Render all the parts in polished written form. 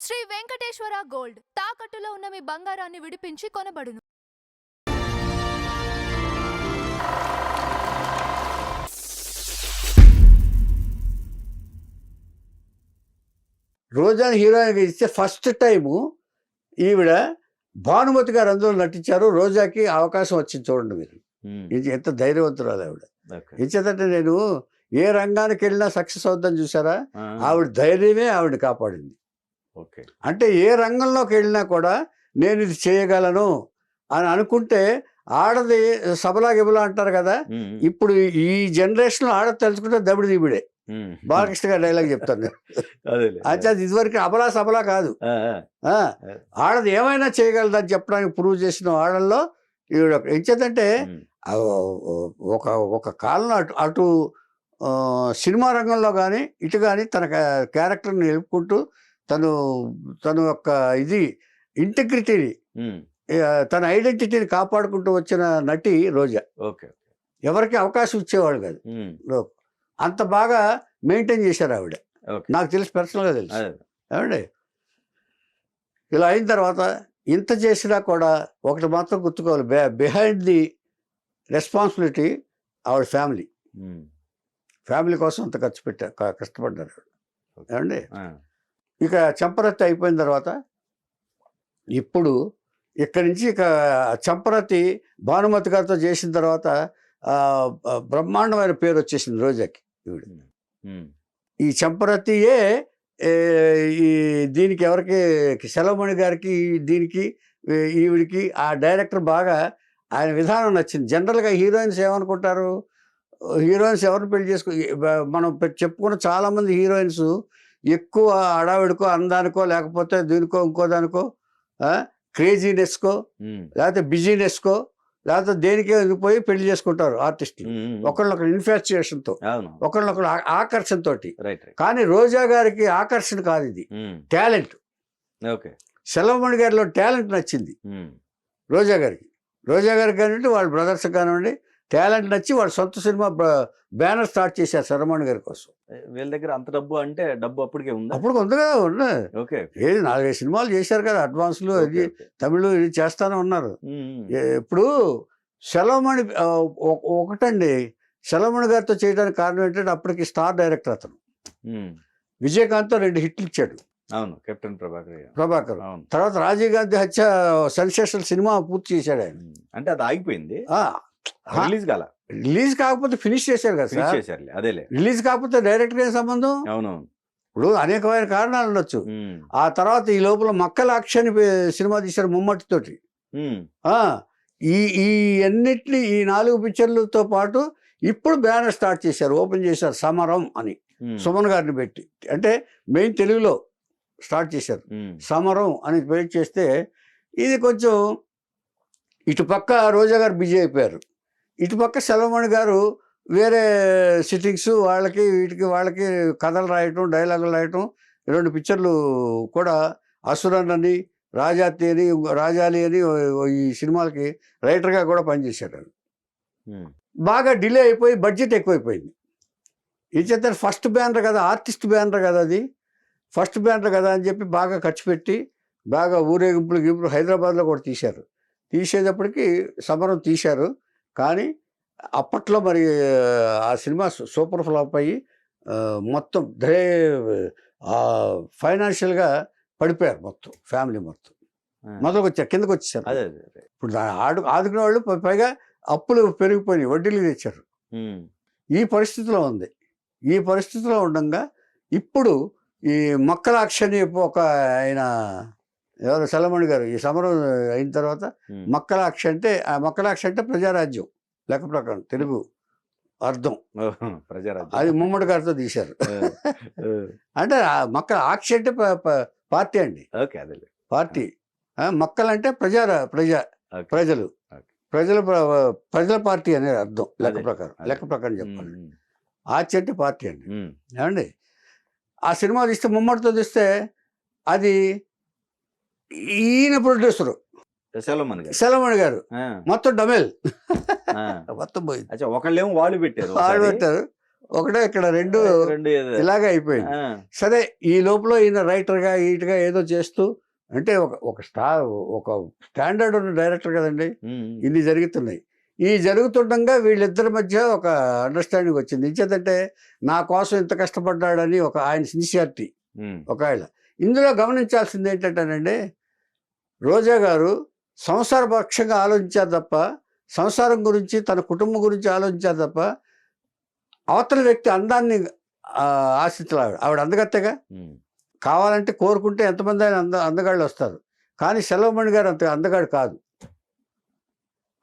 Shri Venkateswara gold తాకట్టులో ఉన్న మీ బంగారాన్ని విడిపించి కొనబడును. రోజాని హీరోయిన్గా ఇస్తే ఫస్ట్ టైము ఈవిడ భానుమతి గారు అందులో నటించారు. రోజాకి అవకాశం వచ్చింది చూడండి మీరు. ఇది ఎంత ధైర్యవంతురాలు ఆవిడ. ఇచ్చేదంటే నేను ఏ రంగానికి వెళ్ళినా సక్సెస్ అవుద్దని చూసారా, ఆవిడ ధైర్యమే ఆవిడ కాపాడింది. అంటే ఏ రంగంలోకి వెళ్ళినా కూడా నేను ఇది చేయగలను అని అనుకుంటే ఆడది సబలా గిబలా అంటారు కదా, ఇప్పుడు ఈ జనరేషన్లో ఆడ తెలుసుకుంటే దబిడి దిబిడే. బాలకృష్ణ గారు డైలాగ్ చెప్తాను. అంటే ఇదివరకు అబలా సబలా కాదు, ఆడది ఏమైనా చేయగలదని చెప్పడానికి ప్రూవ్ చేసిన ఆడల్లో ఈవిడ. ఎంచేదంటే ఒక ఒక కాలంలో అటు సినిమా రంగంలో కానీ ఇటు కానీ తన క్యారెక్టర్ని నిలుపుకుంటూ తన యొక్క ఇది ఇంటెగ్రిటీని, తన ఐడెంటిటీని కాపాడుకుంటూ వచ్చిన నటి రోజా. ఎవరికి అవకాశం ఇచ్చేవాళ్ళు కాదు, అంత బాగా మెయింటైన్ చేశారు ఆవిడ. నాకు తెలిసి పర్సనల్గా తెలుసు. ఏమండి, ఇలా అయిన తర్వాత ఇంత చేసినా కూడా ఒకటి మాత్రం గుర్తుకోవాలి, బిహైండ్ ది రెస్పాన్సిబిలిటీ ఆవిడ ఫ్యామిలీ కోసం అంత ఖర్చు పెట్టారు, కష్టపడ్డారు ఆవిడ. ఏమండి, ఇక చంపరత్తి అయిపోయిన తర్వాత ఇప్పుడు ఇక్కడి నుంచి ఇక చంపరత్తి భానుమతి గారితో చేసిన తర్వాత బ్రహ్మాండమైన పేరు వచ్చేసింది రోజాకి. ఈవిడ ఈ చంపరత్తియే ఈ దీనికి ఎవరికి సెలవుమణి గారికి దీనికి ఈవిడికి ఆ డైరెక్టర్ బాగా ఆయన విధానం నచ్చింది. జనరల్గా హీరోయిన్స్ ఏమనుకుంటారు, హీరోయిన్స్ ఎవరిని పెళ్లి మనం చెప్పుకున్న చాలామంది హీరోయిన్స్ ఎక్కువ అడావిడికో అందానికో లేకపోతే దీనికో ఇంకో దానికో క్రేజీనెస్కో లేకపోతే బిజీనెస్కో లేకపోతే దేనికే పోయి పెళ్లి చేసుకుంటారు ఆర్టిస్టులు, ఒకళ్ళొకరు ఇన్ఫాచ్యుయేషన్తో, ఒకళ్ళొకరు ఆకర్షణతో. కానీ రోజా గారికి ఆకర్షణ కాదు, ఇది టాలెంట్. సెలవుమణి గారిలో టాలెంట్ నచ్చింది రోజా గారికి కానివ్వండి, వాళ్ళ బ్రదర్స్ కానివ్వండి, టాలెంట్ నచ్చి వాళ్ళు సొంత సినిమా బ్యానర్ స్టార్ట్ చేశారు సెలవుమణి గారి కోసం. వీళ్ళ దగ్గర అంత డబ్బు అంటే డబ్బు అప్పటికే ఉంది, అప్పుడు ఉంది కదా, ఏది 4-5 సినిమాలు చేశారు కదా అడ్వాన్స్లు, అది తమిళ్ ఇది చేస్తానే ఉన్నారు. ఇప్పుడు సెలవుమణి ఒకటండి, సెలవుమణి గారితో చేయడానికి కారణం ఏంటంటే అప్పటికి స్టార్ డైరెక్టర్ అతను. విజయకాంత్తో 2 హిట్లు ఇచ్చాడు. అవును, కెప్టెన్ ప్రభాకర్. తర్వాత రాజీవ్ గాంధీ హత్య సెన్సేషనల్ సినిమా పూర్తి చేశాడు ఆయన. అంటే అది ఆగిపోయింది, రిలీజ్ కాకపోతే ఫినిష్ చేశారు కదా సార్. అదేలే, రిలీజ్ కాకపోతే డైరెక్టర్ ఏం సంబంధం. ఇప్పుడు అనేకమైన కారణాలు ఉండొచ్చు. ఆ తర్వాత ఈ లోపల మక్కల అక్షని సినిమా తీశారు ముమ్మటితోటి. ఈ అన్నిటిని ఈ 4 పిక్చర్లతో పాటు ఇప్పుడు బ్యానర్ స్టార్ట్ చేశారు, ఓపెన్ చేశారు, సమరం అని సుమన్ గారిని పెట్టి. అంటే మెయిన్ తెలుగులో స్టార్ట్ చేశారు, సమరం అని వెయిట్ చేస్తే ఇది కొంచెం ఇటుపక్క రోజా గారు బిజీ అయిపోయారు, ఇటుపక్క సెలవుమణి గారు వేరే సిట్టింగ్స్ వాళ్ళకి వాళ్ళకి కథలు రాయటం, డైలాగులు రాయటం. 2 పిక్చర్లు కూడా అసురన్ అని, రాజాలి అని ఈ సినిమాలకి రైటర్గా కూడా పనిచేశారు. బాగా డిలే అయిపోయి బడ్జెట్ ఎక్కువైపోయింది. ఇది చేత ఫస్ట్ బ్యానర్ కదా, ఆర్టిస్ట్ బ్యానర్ కదా, అది ఫస్ట్ బ్యానర్ కదా అని చెప్పి బాగా ఖర్చు పెట్టి బాగా ఊరేగింపులు హైదరాబాద్లో కూడా తీశారు. తీసేటప్పటికి సమరం తీశారు. కానీ అప్పట్లో మరి ఆ సినిమా సూపర్ ఫ్లాప్ అయ్యి మొత్తం ఫైనాన్షియల్గా పడిపోయారు, మొత్తం ఫ్యామిలీ మొత్తం కిందకు వచ్చేసారు. ఇప్పుడు ఆదుకునే వాళ్ళు పైగా అప్పులు పెరిగిపోయినాయి, వడ్డీలు తెచ్చారు. ఈ పరిస్థితిలో ఉంది. ఈ పరిస్థితిలో ఉండగా ఇప్పుడు ఈ మక్కలాక్షని ఒక ఆయన ఎవరు సెలవుమణి గారు ఈ సమరం అయిన తర్వాత మక్కలాక్ష అంటే ప్రజారాజ్యం లెక్క ప్రకారం తెలుగు అర్థం ప్రజారాజ్యం, అది ముమ్మడి గారితో తీశారు. అంటే మక్కల ఆక్ష అంటే పార్టీ అండి, పార్టీ. మక్కలంటే ప్రజల పార్టీ అనేది అర్థం లెక్క ప్రకారం చెప్పాలి. ఆక్ష అంటే పార్టీ అండి. ఏమండి, ఆ సినిమా తీస్తే ముమ్మడితో తీస్తే అది ఈయన ప్రొడ్యూసరు సెలవుమణి గారు మొత్తం డమెల్ మొత్తం పోయింది. ఒకళ్ళేమో వాళ్ళు పెట్టారు, ఒకటే ఇక్కడ రెండు రెండు ఏదో. ఇలాగే అయిపోయింది. ఆ, సరే ఈ లోపల ఈయన రైటర్గా ఈటుగా ఏదో చేస్తూ అంటే ఒక స్టాండర్డ్ ఉన్న డైరెక్టర్ కదండి. ఉమ్, ఇన్ని జరుగుతున్నాయి. ఈ జరుగుతుండగా వీళ్ళిద్దరి మధ్య ఒక అండర్స్టాండింగ్ వచ్చింది. ఇంచేదంటే నా కోసం ఇంత కష్టపడ్డాడని ఒక ఆయన సిన్సియారిటీ ఉమ్, ఒకవేళ. ఇందులో గమనించాల్సింది ఏంటంటేనండి, రోజా గారు సంసారపక్షంగా ఆలోచించారు తప్ప, సంసారం గురించి తన కుటుంబం గురించి ఆలోచించారు తప్ప అవతల వ్యక్తి అందాన్ని ఆశించాలి. ఆవిడ అందగత్తెగా, ఉమ్, కావాలంటే కోరుకుంటే ఎంతమంది అయినా అందగాళ్ళు వస్తారు. కానీ సెలవుమణి గారు అంత అందగాడు కాదు.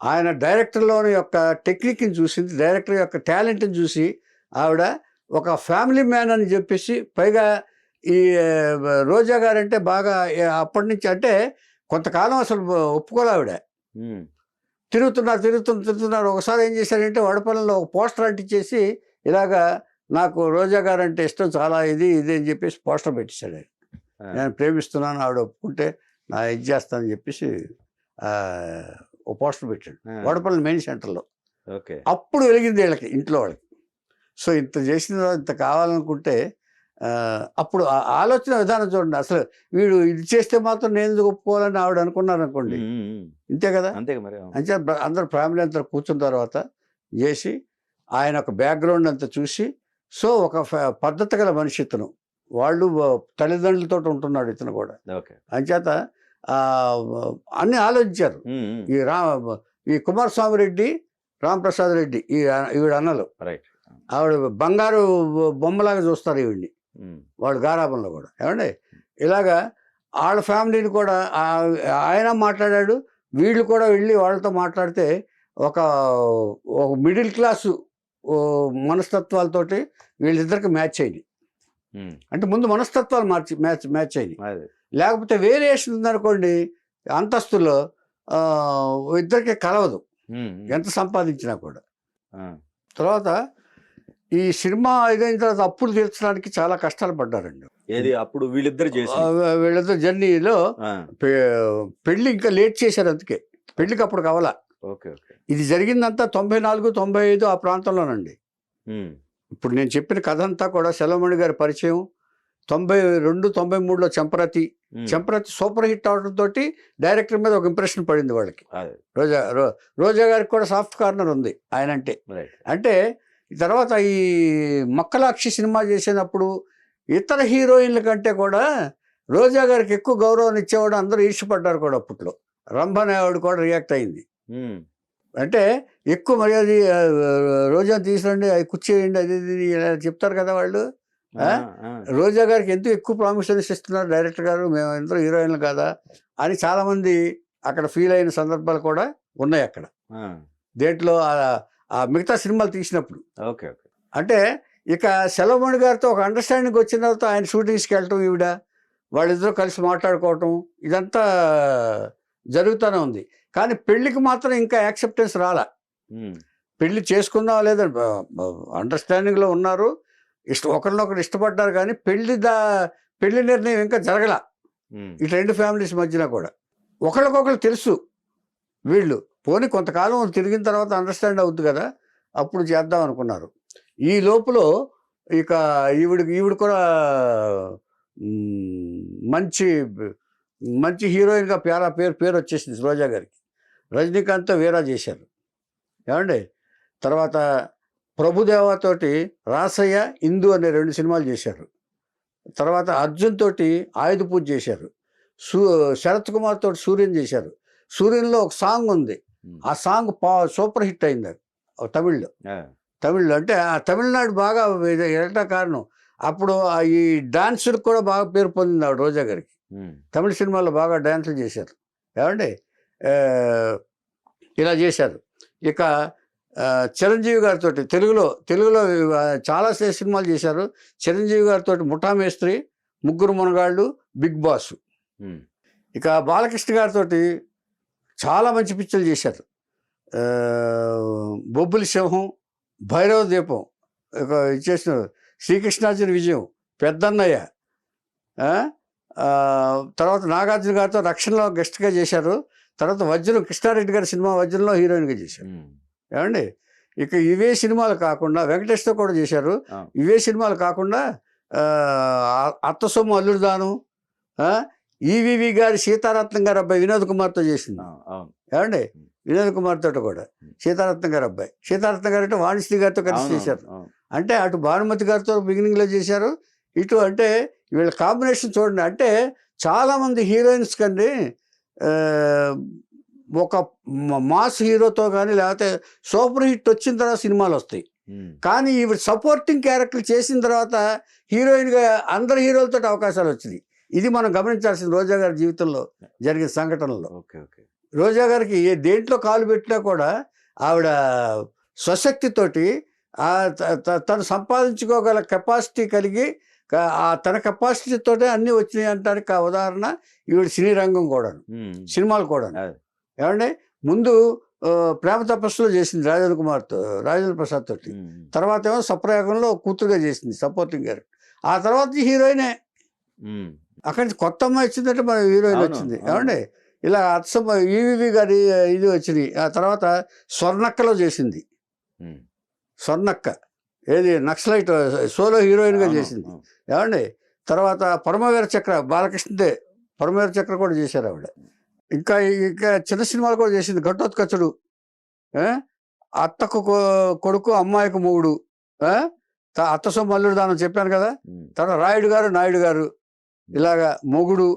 ఆయన డైరెక్టర్లోని యొక్క టెక్నిక్ని చూసింది, డైరెక్టర్ యొక్క టాలెంట్ని చూసి ఆవిడ ఒక ఫ్యామిలీ మ్యాన్ అని చెప్పేసి, పైగా ఈ రోజా గారు అంటే బాగా అప్పటి నుంచి అంటే కొంతకాలం అసలు ఒప్పుకోలే ఆవిడ. ఉమ్, తిరుగుతున్నారు. ఒకసారి ఏం చేశారంటే వడపల్లిలో ఒక పోస్టర్ అంటించేసి ఇలాగా నాకు రోజా గారు అంటే ఇష్టం చాలా ఇది అని చెప్పేసి పోస్టర్ పెట్టేశాడు ఆయన. నేను ప్రేమిస్తున్నాను, ఆవిడ ఒప్పుకుంటే నా ఇది చేస్తానని చెప్పేసి ఓ పోస్టర్ పెట్టాడు వడపల్లి మెయిన్ సెంటర్లో. ఓకే. అప్పుడు వెలిగింది వీళ్ళకి, ఇంట్లో వాళ్ళకి. సో ఇంత చేసిన తర్వాత ఇంత కావాలనుకుంటే అప్పుడు ఆలోచన విధానం చూడండి. అసలు వీడు ఇది చేస్తే మాత్రం నేను ఎందుకు ఒప్పుకోవాలని ఆవిడ అనుకున్నారు అనుకోండి. ఇంతే కదా. అంతే మరి. అంటే అందరు ఫ్యామిలీ అంతా కూర్చున్న తర్వాత చేసి ఆయన ఒక బ్యాక్గ్రౌండ్ అంతా చూసి, సో ఒక పద్ధతి గల మనిషి ఇతను, వాళ్ళు తల్లిదండ్రులతో ఉంటున్నాడు ఇతను కూడా. అంచేత అన్నీ ఆలోచించారు. ఈ కుమారస్వామి రెడ్డి, రామప్రసాద్ రెడ్డి ఈవిడ అన్నలు, ఆవిడ బంగారు బొమ్మలాగా చూస్తారు ఈవిడ్ని వాళ్ళు గారాబంలో కూడా. ఏమండి ఇలాగా వాళ్ళ ఫ్యామిలీని కూడా ఆయన మాట్లాడాడు, వీళ్ళు కూడా వెళ్ళి వాళ్ళతో మాట్లాడితే ఒక మిడిల్ క్లాసు మనస్తత్వాలతోటి వీళ్ళిద్దరికి మ్యాచ్ అయింది. అంటే ముందు మనస్తత్వాలు మ్యాచ్ అయింది. లేకపోతే వేరియేషన్ ఉందనుకోండి అంతస్తులో ఇద్దరికి కలవదు ఎంత సంపాదించినా కూడా. తర్వాత ఈ సినిమా ఇదైన తర్వాత అప్పులు తీర్చడానికి చాలా కష్టాలు పడ్డారండి. ఏది అప్పుడు వీళ్ళిద్దరు జర్నీలో పెళ్లి ఇంకా లేట్ చేశారు, అందుకే పెళ్లికి అప్పుడు కావాలా. ఇది జరిగిందంతా 94, 95 ఆ ప్రాంతంలోనండి. ఇప్పుడు నేను చెప్పిన కథ అంతా కూడా సెలవుమణి గారి పరిచయం 92, 93లో చెంపరతి సూపర్ హిట్ అవడంతో డైరెక్టర్ మీద ఒక ఇంప్రెషన్ పడింది వాళ్ళకి. రోజా గారికి కూడా సాఫ్ట్ కార్నర్ ఉంది ఆయన అంటే తర్వాత ఈ మక్కలాక్షి సినిమా చేసినప్పుడు ఇతర హీరోయిన్ల కంటే కూడా రోజా గారికి ఎక్కువ గౌరవం ఇచ్చేవాడు, అందరూ ఈర్షపడ్డారు కూడా. అప్పట్లో రంభ అనేవాడు కూడా రియాక్ట్ అయింది. అంటే ఎక్కువ మర్యాద రోజా తీసుకురండి, అది కూర్చేయండి, అది చెప్తారు కదా వాళ్ళు. రోజా గారికి ఎంతో ఎక్కువ ప్రాముఖ్యత ఇస్తున్నారు డైరెక్టర్ గారు, మేము ఎంతో హీరోయిన్లు కదా అని చాలామంది అక్కడ ఫీల్ అయిన సందర్భాలు కూడా ఉన్నాయి అక్కడ. దేంట్లో మిగతా సినిమాలు తీసినప్పుడు. అంటే ఇక సెలవుమణి గారితో ఒక అండర్స్టాండింగ్ వచ్చిన తర్వాత ఆయన షూటింగ్స్కి వెళ్ళటం, ఈవిడ వాళ్ళిద్దరూ కలిసి మాట్లాడుకోవటం, ఇదంతా జరుగుతూనే ఉంది. కానీ పెళ్లికి మాత్రం ఇంకా యాక్సెప్టెన్స్ రాలా. పెళ్లి చేసుకుందాం లేదా అండర్స్టాండింగ్లో ఉన్నారు, ఒకరినొకరు ఇష్టపడ్డారు, కానీ పెళ్లి నిర్ణయం ఇంకా జరగల ఈ రెండు ఫ్యామిలీస్ మధ్యన కూడా. ఒకరికొకరు తెలుసు వీళ్ళు, పోనీ కొంతకాలం తిరిగిన తర్వాత అండర్స్టాండ్ అవుద్ది కదా, అప్పుడు చేద్దాం అనుకున్నారు. ఈ లోపల ఇక ఈవిడ కూడా మంచి హీరోయిన్గా పేరు వచ్చేసింది రోజా గారికి. రజనీకాంత్తో వీరా చేశారు. ఏమండి తర్వాత ప్రభుదేవాతోటి రాసయ్య, ఇందు అనే 2 సినిమాలు చేశారు. తర్వాత అర్జున్ తోటి ఆయుధ పూజ చేశారు. శరత్ కుమార్ తోటి సూర్యన్ చేశారు. సూర్యన్లో ఒక సాంగ్ ఉంది, ఆ సాంగ్ సూపర్ హిట్ అయింది తమిళ్లో. అంటే ఆ తమిళనాడు బాగా ఎట కారణం. అప్పుడు ఈ డాన్సులకు కూడా బాగా పేరు పొందింది ఆవిడ రోజా గారికి. తమిళ సినిమాల్లో బాగా డాన్సులు చేశారు. ఏమండి ఇలా చేశారు. ఇక చిరంజీవి గారితో తెలుగులో చాలా సినిమాలు చేశారు. చిరంజీవి గారితో ముఠా మేస్త్రి, ముగ్గురు మునగాళ్ళు, బిగ్ బాస్. ఇక బాలకృష్ణ గారితో చాలా మంచి పిక్చర్లు చేశారు. బొబ్బులి సింహం, భైరవ దీపం, ఇక చేసిన శ్రీకృష్ణార్జున విజయం, పెద్దన్నయ్య. తర్వాత నాగార్జున గారితో రక్షణలో గెస్ట్గా చేశారు. తర్వాత వజ్రం, కృష్ణారెడ్డి గారి సినిమా వజ్రంలో హీరోయిన్గా చేశారు. ఏమండి ఇక ఇవే సినిమాలు కాకుండా వెంకటేష్తో కూడా చేశారు. ఆ. ఇవే సినిమాలు కాకుండా అత్త సొమ్ము అల్లుడు దాను, ఈవివి గారి సీతారత్నం గారి అబ్బాయి వినోద్ కుమార్తో చేసింది. అవును. ఏమండి వినోద్ కుమార్ తోట కూడా సీతారత్నం గారి అబ్బాయి. సీతారత్నం గారు అంటే వాణిశ్రీ గారితో కలిసి చేశారు. అంటే అటు భానుమతి గారితో బిగినింగ్లో చేశారు, ఇటు అంటే వీళ్ళ కాంబినేషన్ చూడండి. అంటే చాలామంది హీరోయిన్స్ కండి ఒక మాస్ హీరోతో కానీ లేకపోతే సూపర్ హిట్ వచ్చిన తర్వాత సినిమాలు వస్తాయి. కానీ ఇవి సపోర్టింగ్ క్యారెక్టర్ చేసిన తర్వాత హీరోయిన్గా అందరు హీరోలతో అవకాశాలు వచ్చినాయి. ఇది మనం గమనించాల్సింది రోజా గారి జీవితంలో జరిగిన సంఘటనలో. రోజా గారికి దేంట్లో కాలు పెట్టినా కూడా ఆవిడ స్వశక్తితోటి తను సంపాదించుకోగల కెపాసిటీ కలిగి తన కెపాసిటీతోటే అన్నీ వచ్చినాయి అంటానికి ఆ ఉదాహరణ ఈవిడ సినీ రంగం కూడాను, సినిమాలు కూడా. ఏమంటే ముందు ప్రేమ తపస్సులో చేసింది రాజేంద్ర ప్రసాద్ తోటి, తర్వాత ఏమో సప్రయోగంలో కూతురుగా చేసింది సపోర్టింగ్ క్యారెక్టర్. ఆ తర్వాత హీరోయినే. అక్కడి నుంచి కొత్త అమ్మాయి వచ్చిందంటే మన హీరోయిన్ వచ్చింది. ఏమండి ఇలా ఈవివి గారి ఇది వచ్చినాయి. ఆ తర్వాత స్వర్ణక్కలో చేసింది. స్వర్ణక్క ఏది నక్సలైట్ సోలో హీరోయిన్గా చేసింది. ఏమండి తర్వాత పరమవీర చక్ర బాలకృష్ణదే పరమవీర చక్ర కూడా చేశారు ఆవిడ. ఇంకా చిన్న సినిమాలు కూడా చేసింది. ఘటోత్కచుడు, అత్తకు కొడుకు అమ్మాయికి మొగుడు, అత్త సొమ్ము అల్లుడు దానం చెప్పాను కదా. తర్వాత రాయుడు గారు నాయుడు గారు, ఇలాగా మొగుడు,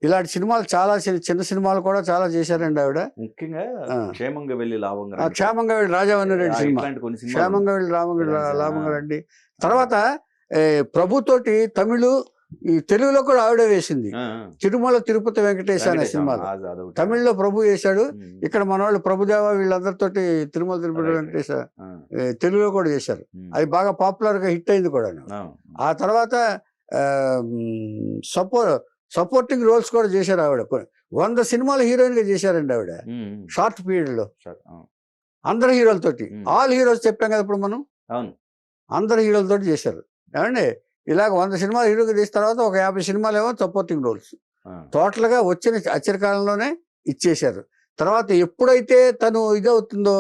ఇలాంటి సినిమాలు చాలా చిన్న సినిమాలు కూడా చాలా చేశారండి ఆవిడ. ముఖ్యంగా క్షేమంగా వెళ్ళి రాజావన్న రెడ్డి సినిమా, క్షేమంగా వెళ్ళి లాభంగా రండి. తర్వాత ప్రభుతోటి తమిళ్ ఈ తెలుగులో కూడా ఆవిడే వేసింది. తిరుమల తిరుపతి వెంకటేశ అనే సినిమాలో తమిళ్లో ప్రభు వేశాడు. ఇక్కడ మన వాళ్ళు ప్రభుదేవ వీళ్ళందరితోటి తిరుమల తిరుపతి వెంకటేశ తెలుగులో కూడా చేశారు. అది బాగా పాపులర్ గా హిట్ అయింది కూడా. ఆ తర్వాత సపోర్టింగ్ రోల్స్ కూడా చేశారు ఆవిడ. 100 సినిమాలు హీరోయిన్ గా చేశారండి ఆవిడ షార్ట్ పీరియడ్ లో. అందరు హీరోలతోటి, ఆల్ హీరోస్ చెప్పాం కదా ఇప్పుడు మనం, అందరు హీరోలతోటి చేశారు. ఏమండి ఇలాగ 100 సినిమాలు హీరోగా చేసిన తర్వాత ఒక 50 సినిమాలు ఏమో సపోర్టింగ్ రోల్స్. టోటల్గా వచ్చిన అచ్చరికాలంలోనే ఇచ్చేశారు. తర్వాత ఎప్పుడైతే తను ఇదవుతుందో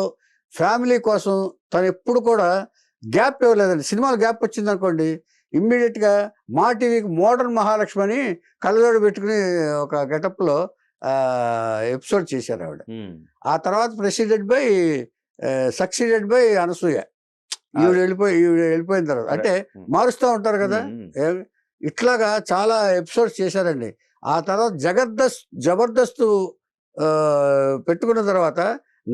ఫ్యామిలీ కోసం తను ఎప్పుడు కూడా గ్యాప్ ఇవ్వలేదండి. సినిమాలు గ్యాప్ వచ్చింది అనుకోండి, ఇమ్మీడియట్గా మా టీవీకి మోడర్న్ మహాలక్ష్మి అని కళ్ళజోడు పెట్టుకుని ఒక గెటప్లో ఎపిసోడ్ చేశారు ఆవిడ. ఆ తర్వాత సక్సీడెడ్ బై అనసూయ. ఈవిడ వెళ్ళిపోయిన తర్వాత అంటే మారుస్తూ ఉంటారు కదా, ఇట్లాగా చాలా ఎపిసోడ్స్ చేశారండి. ఆ తర్వాత జబర్దస్త్ పెట్టుకున్న తర్వాత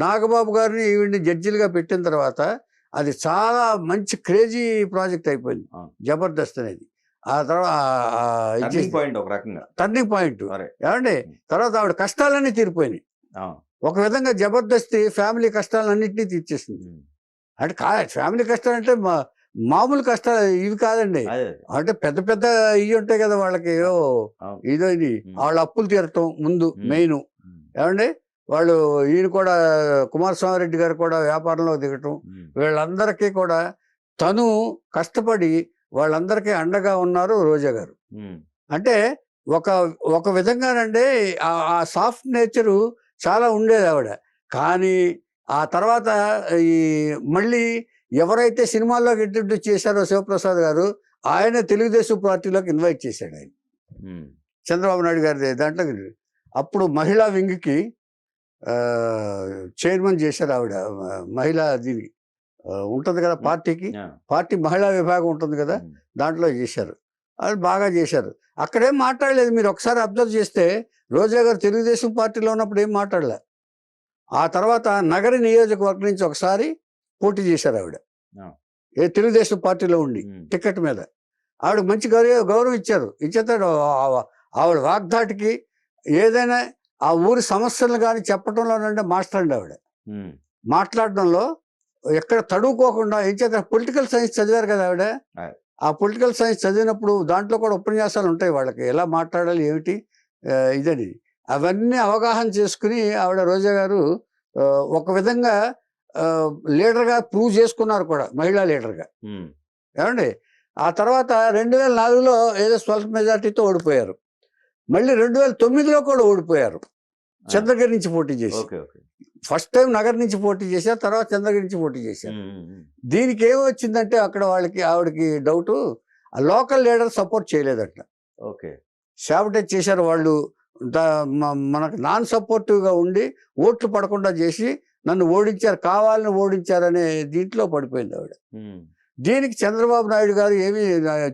నాగబాబు గారిని ఈవిడ్ని జడ్జిలుగా పెట్టిన తర్వాత అది చాలా మంచి క్రేజీ ప్రాజెక్ట్ అయిపోయింది జబర్దస్త్ అనేది. ఆ తర్వాత టర్నింగ్ పాయింట్. ఏమండి తర్వాత ఆవిడ కష్టాలన్నీ తీరిపోయినాయి. ఒక విధంగా జబర్దస్త్ ఫ్యామిలీ కష్టాలన్నింటినీ తీర్చేసింది. అంటే ఫ్యామిలీ కష్టాలు అంటే మామూలు కష్టాలు ఇవి కాదండి. అంటే పెద్ద పెద్ద ఇవి ఉంటాయి కదా వాళ్ళకి, ఇదో ఇది వాళ్ళ అప్పులు తీరటం ముందు మెయిన్. ఏమండి వాళ్ళు ఈయన కూడా కుమారస్వామి రెడ్డి గారు కూడా వ్యాపారంలో దిగటం, వీళ్ళందరికీ కూడా తను కష్టపడి వాళ్ళందరికీ అండగా ఉన్నారు రోజా గారు. అంటే ఒక విధంగానండి ఆ సాఫ్ట్ నేచరు చాలా ఉండేది ఆవిడ. కానీ ఆ తర్వాత ఈ మళ్ళీ ఎవరైతే సినిమాల్లోకి ఇంట్రడ్యూస్ చేశారో శివప్రసాద్ గారు, ఆయన తెలుగుదేశం పార్టీలోకి ఇన్వైట్ చేశాడు ఆయన, చంద్రబాబు నాయుడు గారి దాంట్లో. అప్పుడు మహిళా వింగ్కి చైర్మన్ చేశారు ఆవిడ. మహిళా దీనికి ఉంటుంది కదా పార్టీ మహిళా విభాగం ఉంటుంది కదా, దాంట్లో చేశారు. అది బాగా చేశారు. అక్కడేం మాట్లాడలేదు. మీరు ఒకసారి అబ్జర్వ్ చేస్తే రోజా గారు తెలుగుదేశం పార్టీలో ఉన్నప్పుడు ఏం మాట్లాడలే. ఆ తర్వాత నగరి నియోజకవర్గం నుంచి ఒకసారి పోటీ చేశారు ఆవిడ, తెలుగుదేశం పార్టీలో ఉండి టికెట్ మీద. ఆవిడ మంచి గౌరవం ఇచ్చారు. ఇచ్చేస్తాడు ఆవిడ వాగ్దాటికి ఏదైనా ఆ ఊరి సమస్యలు కానీ చెప్పడంలోనంటే మాస్టర్ అండి ఆవిడ. మాట్లాడడంలో ఎక్కడ తడువుకోకుండా ఏం చేత పొలిటికల్ సైన్స్ చదివారు కదా ఆవిడ. ఆ పొలిటికల్ సైన్స్ చదివినప్పుడు దాంట్లో కూడా ఉపన్యాసాలు ఉంటాయి వాళ్ళకి, ఎలా మాట్లాడాలి ఏమిటి ఇదని. అవన్నీ అవగాహన చేసుకుని ఆవిడ రోజా గారు ఒక విధంగా లీడర్గా ప్రూవ్ చేసుకున్నారు కూడా, మహిళా లీడర్గా. ఏమండి ఆ తర్వాత 2004లో ఏదో స్వల్ప మెజార్టీతో ఓడిపోయారు. మళ్ళీ 2009లో కూడా ఓడిపోయారు, చంద్రగిరి నుంచి పోటీ చేసి. ఫస్ట్ టైం నగర్ నుంచి పోటీ చేశారు, తర్వాత చంద్రగిరి నుంచి పోటీ చేశారు. దీనికి ఏమొచ్చిందంటే అక్కడ ఆవిడకి డౌట్, ఆ లోకల్ లీడర్ సపోర్ట్ చేయలేదట. ఓకే. శాబటేజ్ చేశారు వాళ్ళు. మనకు నాన్ సపోర్టివ్గా ఉండి ఓట్లు పడకుండా చేసి నన్ను ఓడించారు, కావాలని ఓడించారనే దీంట్లో పడిపోయింది ఆవిడ. దీనికి చంద్రబాబు నాయుడు గారు ఏమీ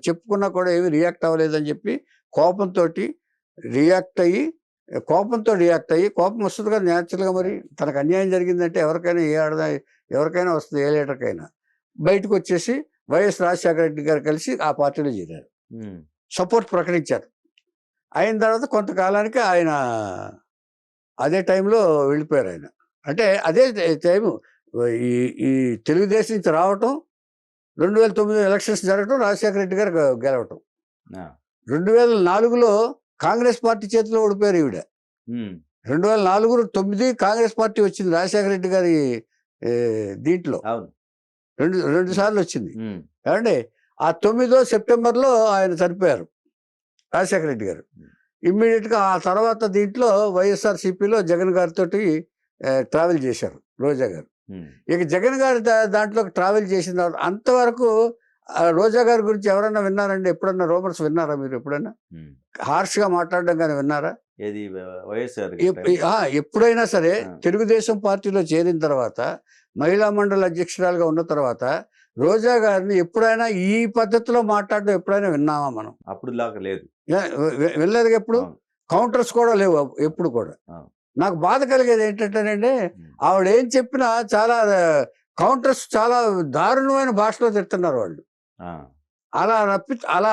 చెప్పుకున్నా కూడా ఏమీ రియాక్ట్ అవ్వలేదని చెప్పి కోపంతో రియాక్ట్ అయ్యి కోపం వస్తుంది కదా న్యాచురల్గా. మరి తనకు అన్యాయం జరిగిందంటే ఎవరికైనా ఎవరికైనా వస్తుంది, ఏ లీడర్కైనా. బయటకు వచ్చేసి వైఎస్ రాజశేఖర రెడ్డి గారు కలిసి ఆ పార్టీలో చేరారు, సపోర్ట్ ప్రకటించారు. అయిన తర్వాత కొంతకాలానికి ఆయన అదే టైంలో వెళ్ళిపోయారు ఆయన. అంటే అదే టైము ఈ తెలుగుదేశం నుంచి రావటం, 2009 ఎలక్షన్స్ జరగటం, రాజశేఖర రెడ్డి గారు గెలవటం. 2004లో కాంగ్రెస్ పార్టీ చేతిలో ఓడిపోయారు ఈవిడ. 2004-9 కాంగ్రెస్ పార్టీ వచ్చింది రాజశేఖర రెడ్డి గారి దీంట్లో, రెండు సార్లు వచ్చింది. ఏమండి, ఆ 9 సెప్టెంబర్లో ఆయన చనిపోయారు రాజశేఖర రెడ్డి గారు. ఇమ్మీడియట్గా ఆ తర్వాత దీంట్లో వైఎస్ఆర్సీపీలో జగన్ గారితో ట్రావెల్ చేశారు రోజా గారు. ఇక జగన్ గారి దాంట్లో ట్రావెల్ చేసిన తర్వాత అంతవరకు రోజా గారి గురించి ఎవరన్నా విన్నారండి? ఎప్పుడన్నా రూమర్స్ విన్నారా మీరు? ఎప్పుడైనా హార్ష్గా మాట్లాడడం కానీ విన్నారా? ఎప్పుడైనా సరే తెలుగుదేశం పార్టీలో చేరిన తర్వాత, మహిళా మండలి అధ్యక్షురాలుగా ఉన్న తర్వాత రోజా గారిని ఎప్పుడైనా ఈ పద్ధతిలో మాట్లాడడం ఎప్పుడైనా విన్నామా మనం? అప్పుడు లాగా లేదు, వెళ్ళలేదు. ఎప్పుడు కౌంటర్స్ కూడా లేవు ఎప్పుడు కూడా. నాకు బాధ కలిగేది ఏంటంటేనండి, ఆవిడ ఏం చెప్పినా చాలా కౌంటర్స్, చాలా దారుణమైన భాషలో తిడుతున్నారు వాళ్ళు. అలా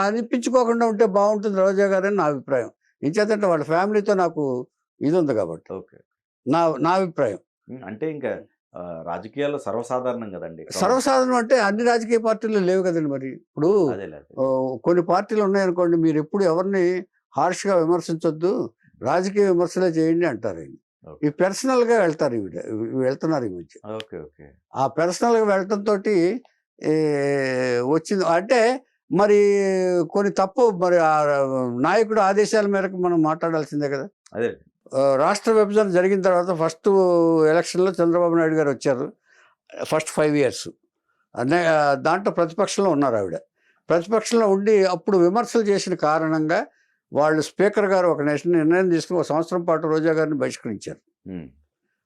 అనిపించుకోకుండా ఉంటే బాగుంటుంది రోజా గారని నా అభిప్రాయం. ఇంచేతంటే వాళ్ళ ఫ్యామిలీతో నాకు ఇది ఉంది కాబట్టి నా అభిప్రాయం. అంటే ఇంకా రాజకీయాల్లో సర్వసాధారణం కదండి. సర్వసాధారణం అంటే అన్ని రాజకీయ పార్టీలు లేవు కదండి. మరి ఇప్పుడు కొన్ని పార్టీలు ఉన్నాయనుకోండి, మీరు ఎప్పుడు ఎవరిని హార్ష్గా విమర్శించొద్దు, రాజకీయ విమర్శలే చేయండి అంటారు. ఈ పర్సనల్గా వెళ్తున్నారు ఈ మధ్య. ఆ పర్సనల్గా వెళ్ళటంతో వచ్చింది అంటే మరి కొన్ని తప్పు, మరి ఆ నాయకుడు ఆదేశాల మేరకు మనం మాట్లాడాల్సిందే కదా. రాష్ట్ర విభజన జరిగిన తర్వాత ఫస్ట్ ఎలక్షన్లో చంద్రబాబు నాయుడు గారు వచ్చారు. ఫస్ట్ 5 years దాంట్లో ప్రతిపక్షంలో ఉన్నారు ఆవిడ. ప్రతిపక్షంలో ఉండి అప్పుడు విమర్శలు చేసిన కారణంగా వాళ్ళు స్పీకర్ గారు ఒక నిర్ణయం తీసుకుని 1 సంవత్సరం పాటు రోజా గారిని బహిష్కరించారు.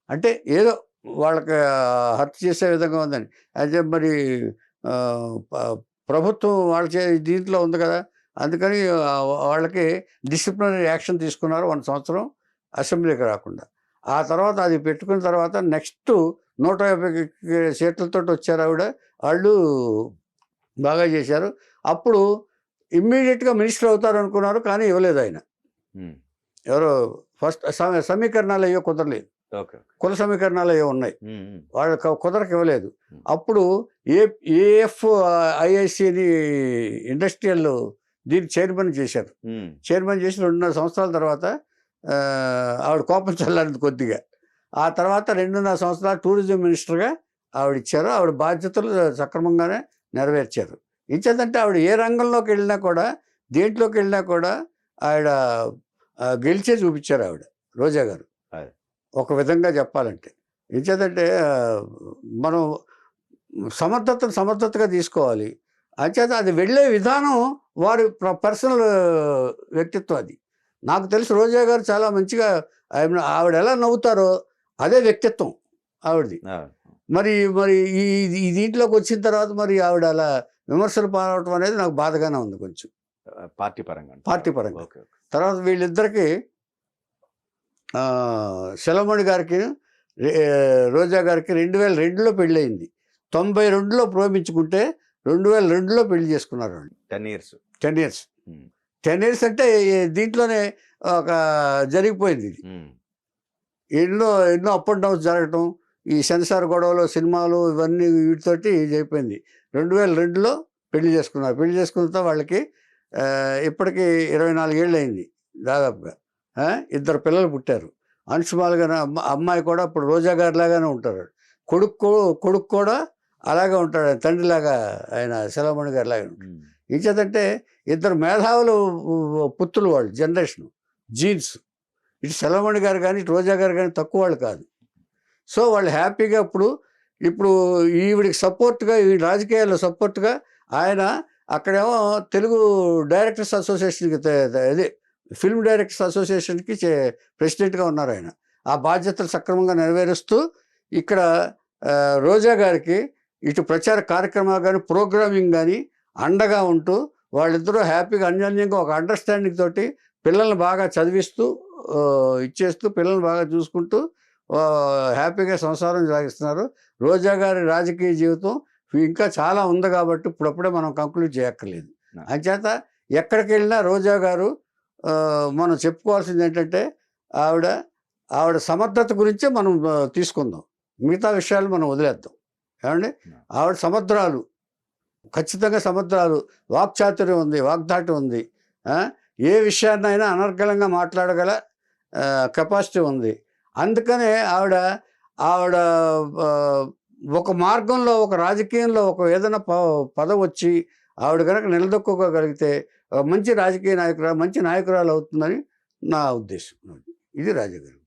అంటే ఏదో వాళ్ళకి హత్య చేసే విధంగా ఉందని. అయితే మరి ప్రభుత్వం వాళ్ళ దీంట్లో ఉంది కదా, అందుకని వాళ్ళకి డిసిప్లినరీ యాక్షన్ తీసుకున్నారు 1 సంవత్సరం అసెంబ్లీకి రాకుండా. ఆ తర్వాత అది పెట్టుకున్న తర్వాత నెక్స్ట్ 150 సీట్లతో వచ్చారు ఆవిడ. వాళ్ళు బాగా చేశారు. అప్పుడు ఇమ్మీడియట్గా మినిస్టర్ అవుతారు అనుకున్నారు, కానీ ఇవ్వలేదు ఆయన. ఎవరో ఫస్ట్ సమీకరణాలు అయ్యో కుదరలేదు, కుల సమీకరణాలు అయ్యో ఉన్నాయి, వాళ్ళకి కుదరకి ఇవ్వలేదు. అప్పుడు AFIICని ఇండస్ట్రియల్ దీనికి చైర్మన్ చేశారు. చైర్మన్ చేసి 2.5 సంవత్సరాల తర్వాత ఆవిడ కోపం చల్లారింది కొద్దిగా. ఆ తర్వాత 2.5 సంవత్సరాలు టూరిజం మినిస్టర్గా ఆవిడ ఇచ్చారు. ఆవిడ బాధ్యతలు సక్రమంగానే నెరవేర్చారు. ఇంచేదంటే ఆవిడ ఏ రంగంలోకి వెళ్ళినా కూడా, దేంట్లోకి వెళ్ళినా కూడా ఆవిడ గెలిచే చూపించారు ఆవిడ రోజా గారు, ఒక విధంగా చెప్పాలంటే. ఇంచేదంటే మనం సమర్థతగా తీసుకోవాలి. అంచేత అది వెళ్ళే విధానం వారి పర్సనల్ వ్యక్తిత్వం. అది నాకు తెలిసి రోజా గారు చాలా మంచిగా, ఆవిడ ఎలా నవ్వుతారో అదే వ్యక్తిత్వం ఆవిడది. మరి ఈ దీంట్లోకి వచ్చిన తర్వాత మరి ఆవిడ అలా విమర్శలు పాలవటం అనేది నాకు బాధగానే ఉంది కొంచెం, పార్టీ పరంగా. తర్వాత వీళ్ళిద్దరికి, సెలమణి గారికి రోజా గారికి 2002లో పెళ్ళయింది. 92లో ప్రేమించుకుంటే 2002లో పెళ్లి చేసుకున్నారు వాళ్ళు. 10 years అంటే దీంట్లోనే ఒక జరిగిపోయింది ఇది. ఎన్నో అప్ అండ్ డౌన్స్ జరగటం, ఈ సెన్సార్ గొడవలు, సినిమాలు, ఇవన్నీ వీటితోటి అయిపోయింది. 2002లో పెళ్లి చేసుకున్నారు. పెళ్లి చేసుకున్న వాళ్ళకి ఇప్పటికీ 24 ఏళ్ళు అయింది దాదాపుగా. 2 పిల్లలు పుట్టారు. అంశుమాలుగా అమ్మాయి కూడా ఇప్పుడు రోజా గారి లాగానే ఉంటారు. కొడుకు కూడా అలాగే ఉంటాడు, తండ్రిలాగా ఆయన సెలమణి గారి లాగా ఉంటాడు. ఇంచేతంటే 2 మేధావులు పుత్రులు వాళ్ళు, జనరేషన్ జీన్స్. ఇటు సెలమణి గారు కానీ ఇటు రోజా గారు కానీ తక్కువ వాళ్ళు కాదు. సో వాళ్ళు హ్యాపీగా ఇప్పుడు ఈవిడికి సపోర్ట్గా, ఈ రాజకీయాల్లో సపోర్ట్గా ఆయన అక్కడేమో తెలుగు డైరెక్టర్స్ అసోసియేషన్కి అదే ఫిల్మ్ డైరెక్టర్స్ అసోసియేషన్కి ప్రెసిడెంట్గా ఉన్నారు ఆయన. ఆ బాధ్యతలు సక్రమంగా నెరవేరుస్తూ ఇక్కడ రోజా గారికి ఇటు ప్రచార కార్యక్రమాలు కానీ ప్రోగ్రామింగ్ కానీ అండగా ఉంటూ వాళ్ళిద్దరూ హ్యాపీగా అన్యోన్యంగా ఒక అండర్స్టాండింగ్ తోటి పిల్లల్ని బాగా చదివిస్తూ ఇచ్చేస్తూ పిల్లల్ని బాగా చూసుకుంటూ హ్యాపీగా సంసారం సాగిస్తున్నారు. రోజా గారి రాజకీయ జీవితం ఇంకా చాలా ఉంది కాబట్టి ఇప్పుడప్పుడే మనం కంక్లూడ్ చేయక్కర్లేదు. అంచేత ఎక్కడికి వెళ్ళినా రోజా గారు మనం చెప్పుకోవాల్సింది ఏంటంటే ఆవిడ సమర్థత గురించే మనం తీసుకుందాం, మిగతా విషయాలు మనం వదిలేద్దాం. ఏమండి, ఆవిడ సముద్రాలు, ఖచ్చితంగా సముద్రాలు, వాక్చాతుర్యం ఉంది, వాగ్దాటి ఉంది, ఏ విషయాన్నైనా అనర్గళంగా మాట్లాడగల కెపాసిటీ ఉంది. అందుకనే ఆవిడ ఒక మార్గంలో, ఒక రాజకీయంలో ఒక ఏదైనా పదవి వచ్చి ఆవిడ కనుక నిలదొక్కుకోగలిగితే మంచి రాజకీయ నాయకురాలు, మంచి నాయకురాలు అవుతుందని నా ఉద్దేశం. ఇది రాజా గారు.